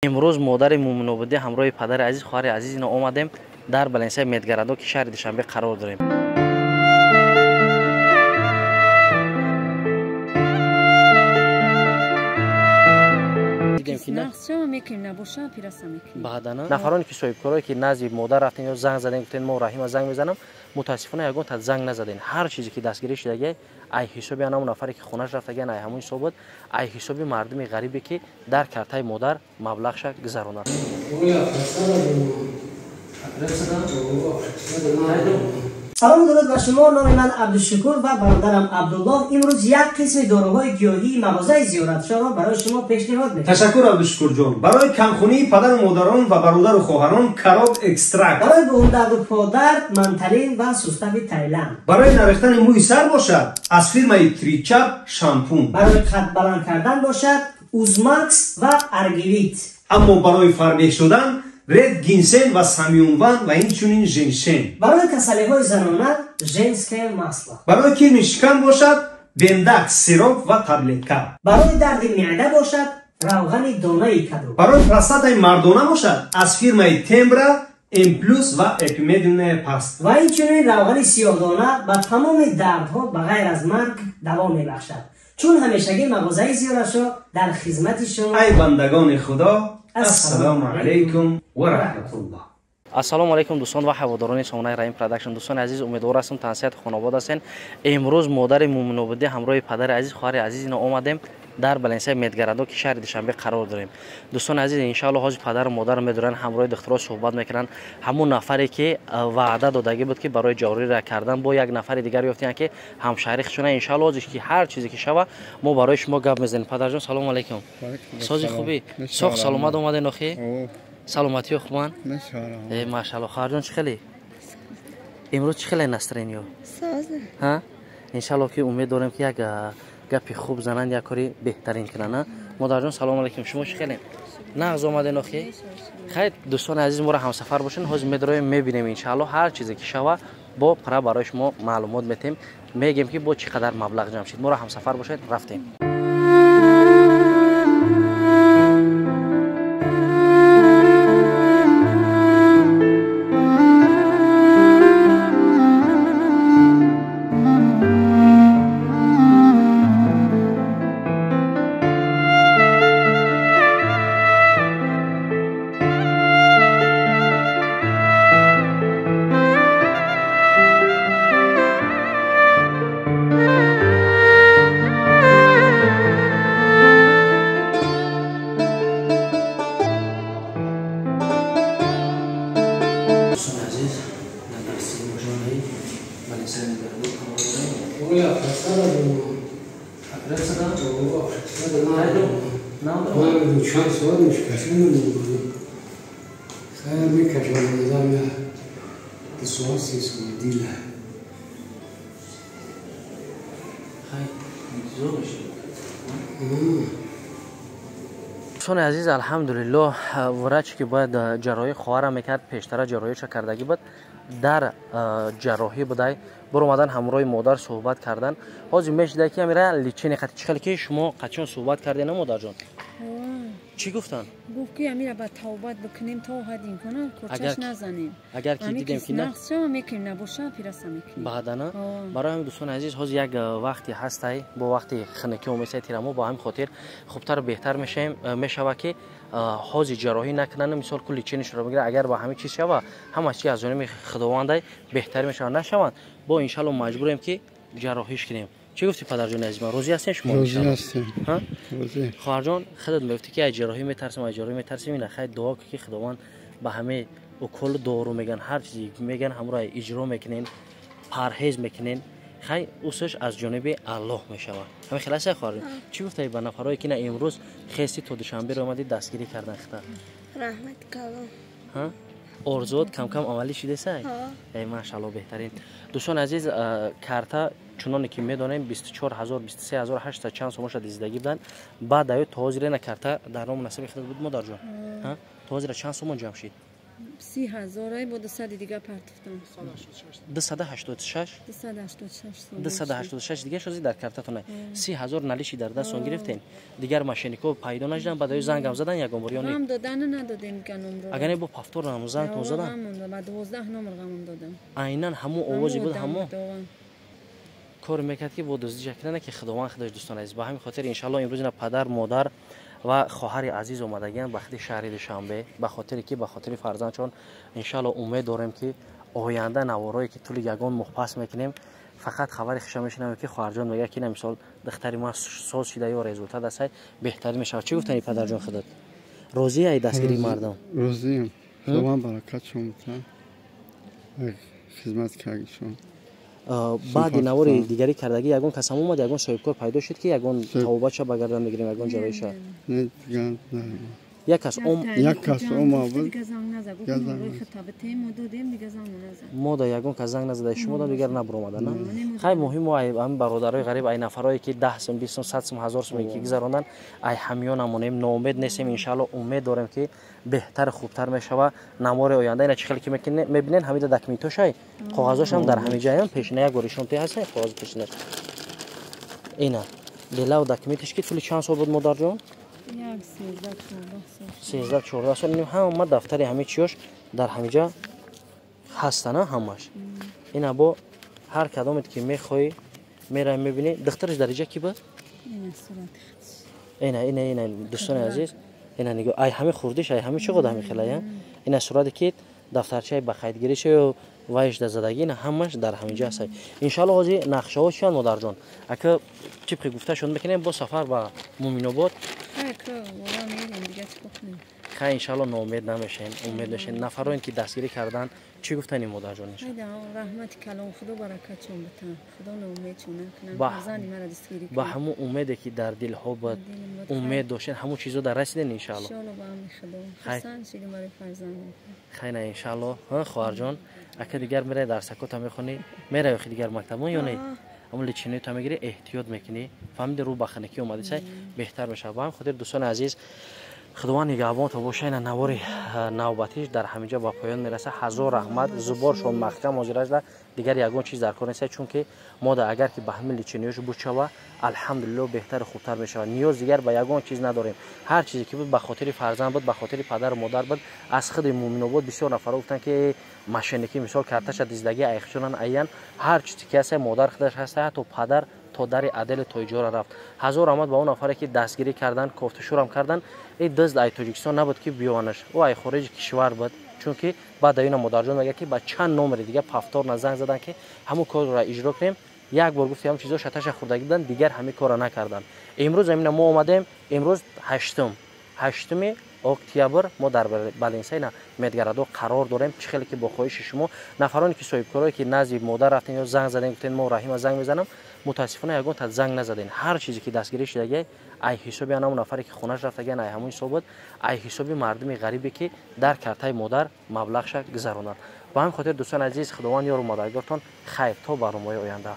امروز مادر مومن آبادی همراه پدر عزیز خواهر عزیز اینا آمدیم در بلنسه میدگردو که شهر دوشنبه قرار داریم. نفرانی که صاحب کارایی که نزد مادر رفتن یا زنگ زدن گفتن ما رحیم زنگ میزنم، متاسفانه یگان تا زنگ نزدین. هر چیزی که دستگیری شده ای حسابی همون نفری که خونش رفتگن ای همون حساب بود، ای حسابی مردم غریبی که در کارتای مادر مبلغش گذروندن. سلام درود بر شما. نام من عبدالشکور و برادرم عبدالله امروز یک قسم داروهای گیاهی مغازه زیارتشاه را برای شما پیشنهاد می‌کنم. تشکر عبدالشکور جان. برای کمخونی پدر و مادران و برادر و خواهران کراب اکسترکت. برای بوندرد و پادرد منتلین و سوستابی تایلند. برای نریختن موی سر باشد از فیرمای تریچاپ شامپون. برای قد بلند کردن باشد اوزماکس و ارگیویت. اما برای فربه شدن رد گینسن و سامیونوان و اینچنین ژنشن. برای کسلی‌های زنانه ژنسکه ماسلا. برای کرم شکم باشد بندک سیروپ و تابلتکا. برای درد معده باشد روغن دانه کدو. برای پروستات مردانه باشد از فیرمای تمبرا ام پلوس و اپیمدین پاست. و اینچنین روغن سیاه‌دانه با تمام دردها بغیر از مرگ دوا می‌بخشد. چون همیشگی مغازه زیارتشاه در خدمت شما. ای بندگان خدا، السلام علیکم و رحمت الله. السلام علیکم دوستان و هواداران سامانه رحیم پروداکشن. دوستان عزیز امیدوار هستم تنسیت خانواده هستین. امروز مادر مومن آبادی همراه پدر عزیز خواهر عزیز اینا آمدیم در بلنسه میدگردو که شهر دوشنبه قرار داریم. دوستان عزیز ان شاء الله حاج پدر و مادر میدارن همراه دخترها صحبت میکنن. همون نفری که وعده دادگی بود که برای جاری را کردن با یک نفر دیگر یافتن که همشهریش شونه. ان شاء الله که هر چیزی که شوه ما برای شما گپ میزنیم. پدر جان سلام علیکم. سازی خوبی؟ سوخ سلامت اومدین اخی؟ سلامتی خوبان؟ ماشاءالله. خواهر جان چه خیلی؟ امروز چه خیلی نسترین یو؟ سازه. ها؟ ان شاء الله که امید دارم که یک گپی خوب زنند یک کاری بهترین کنن. مادر جان سلام علیکم. شما چه خیلی؟ نغز اومدین اخی؟ خیر دوستان عزیز ما را همسفر باشین. حاج میدرویم میبینیم ان شاء الله هر چیزی که شوه با پرا برای شما معلومات میتیم. میگیم که با چقدر مبلغ جمع شد. ما را همسفر باشید رفتیم. چند سال مشکشون خیلی میکشم نظام دو سی دیله دوستان عزیز الحمدلله ورچ که باید جراحی خواهرم میکرد پیشتر جراحیش کردگی بود در جراحی بودای بر اومدن همراه مادر صحبت کردن. حاجی میشه که میره لیچین خطی چخل که شما قچون صحبت کردین مادر جان چی گفتن؟ گفت که امیر با توبت بکنیم تا حدین کنم کچش نزنیم. اگر که دیدیم که نه نقصه میکنیم نباشه پیرسه میکنیم بعدا نه برای هم دوستان عزیز حاج یک وقتی هستی با وقتی خنکی و میسه تیرمو با هم خاطر خوبتر و بهتر میشوه که حاج جراحی نکنن مثال کلی چینش رو بگیره. اگر با همه چیز شوه همه چی از جانب خداوند بهتر میشه نشوند با ان شاء الله مجبوریم که جراحیش کنیم. چی گفتی پدر جان عزیز؟ روزی هستین شما؟ روزی هستیم. ها؟ روزی. خواهر جان خودت میگفتی که جراحی میترسم اینا خیر دعا که خداوند به همه کل دارو میگن هر چیزی میگن همراه اجرا میکنین پرهیز میکنین خیر اوسش از جانب الله میشوه. همین خلاصه خواهر چی گفتی به نفرایی که نه امروز خیستی تو دوشنبه رو اومدی دستگیری کردن خطا رحمت کلام ها ارزود کم کم عملی شده سای ای ماشاءالله بهترین. دوستان عزیز کارتا چونانی که میدونیم 24000 23008 چند سومش دیزدگی بودن بعد ایو توزیره نکرده در نام مناسب خود بود مادر جان ها توزیره چند سوم جمع شد 30,000 با 200 دیگه پرداختم. 286 286 286 دیگه شدی در کارتتونه 30,000 نلیشی در دستون گرفتین دیگر ماشینیکو پیدا نشدن بعد زنگم زدن یگم بریانی هم دادن ندادیم که نمره اگر با پفتور هم زنگ زدن بعد 12 نمره غمم دادم عیناً همو آوازی بود همو کار میکرد که با دزدی کردن که خداوند خودش دوستان عزیز با همین خاطر ان شاء الله امروز اینا پدر مادر و خواهر عزیز اومدگان وقتی شهر دوشنبه به خاطر که به خاطر فرزند چون ان شاء الله امید داریم که آینده نوارایی که طول یگان مخپس میکنیم فقط خبر خوشا میشنم که خواهرجان میگه که مثال دختری ما ساز شده یا رزولت است بهتری میشه چی گفتنی پدر جان خودت روزی ای دستگیری مردم روزیم خداوند برکت شما بده خدمت کردیشون بعد نوار دیگری کردگی یگان کسم اومد یگان صاحبکار پیدا شد که یگان توبه چه بگردن میگیریم یگان جلویش نه دیگه نه یک کس بود دیگه زنگ نزد گفتم روی خطابه تیم دادیم دیگه زنگ نزد ما دا یگان که زنگ نزده شما دیگر نبر اومدن نه خیلی مهم و هم برادرای غریب ای نفرایی که 10 سم 20 سم 100 سم 1000 سم یکی گذروندن ای همیونمونیم ناامید نیستیم ان شاء الله امید داریم که بهتر خوبتر میشه و نمار آینده اینا چه خیلی که میبینین همین دکمیتوشای کاغذاش هم در همین جای هم پیشنه یک گوریشون تی هست کاغذ پیشنه اینا دلاو دکمیتش که طول چند سال بود مادر جان 13 14 سال نیم هم ما دفتر همه چیوش در همینجا هستن همش اینا با هر کدومت که میخوای میره میبینی دخترش درجه کی بود اینا دوستان عزیز اینا نگاه ای همه خوردش ای همه چقدر همه خلایه اینا صورت که دفترچه بخیدگیری شو وایش د زدگی نه همش در همینجا هست ان شاء الله از نقشه ها چیان مادر جان اگه چیپ گفته شون میکنیم با سفر با مومینوباد خیلی ان شاء الله ناامید نمیشین امید داشتین نفرانی که دستگیری کردن چی گفتن مادر جان رحمت کلام خدا برکت چون بتن خدا ناامید چون نکنه فرزندی مرا دستگیری با همون امیدی که در دل ها بود امید داشتین همون چیزا در رسیدن ان شاء الله ان شاء الله با هم خدا حسن شدیم برای فرزند خیلی ان شاء الله ها خواهر جان اگه دیگر میره درسکو تا میخونی میره اخی دیگر مکتب یا نه اما لچینه تا میگیری احتیاط میکنی فهمید رو بخنکی اومده چه بهتر بشه با هم خاطر دوستان عزیز خداوند نگهبان تو باشه اینا نوار نوبتیش در همینجا با پایان میرسه هزار رحمت زبارشون محکم ماجراش دیگر یگان چیز در کار نیست چون که ما دا اگر که به همین لچینیوش بچوا الحمدلله بهتر خوبتر میشه نیاز دیگر به یگان چیز نداریم هر چیزی که بود به خاطر فرزند بود به خاطر پدر و مادر بود از خود مومن بود بسیار نفر گفتن که ماشینکی مثال کارتش دیزدگی ایخشونن عین هر چیزی که هست مادر خودش هست حتی پدر تا در عدل تا اجاره رفت هزار رحمت با اون نفری که دستگیری کردن کوفت شورم کردن این دزد ای تاجیکستان نبود که بیوانش او ای خارج کشور بود چون که بعد اینا مادر جان میگه که با چند نمره دیگه پفتور نزنگ زدن که همون کار را اجرا کنیم یک بار گفتم هم چیزا شتش خوردگی بودن دیگر همین کارا نکردن امروز همین ما اومدیم امروز 8 اکتبر ما در بالینسای مدگرادو قرار داریم چه خیلی که با خواهش شما نفرانی که صاحب کارایی که نزد مادر رفتین یا زنگ زدین گفتین ما رحیم زنگ میزنم متاسفانه یگان تا زنگ نزدین هر چیزی که دستگیری شده ای حسابی همون نفری که خونش رفتگن ای همون حساب بود ای حسابی مردمی غریبی که در کارتای مادر مبلغش گذروندن با هم خاطر دوستان عزیز خداوند یار و مددگارتان خیر تا برنامه آینده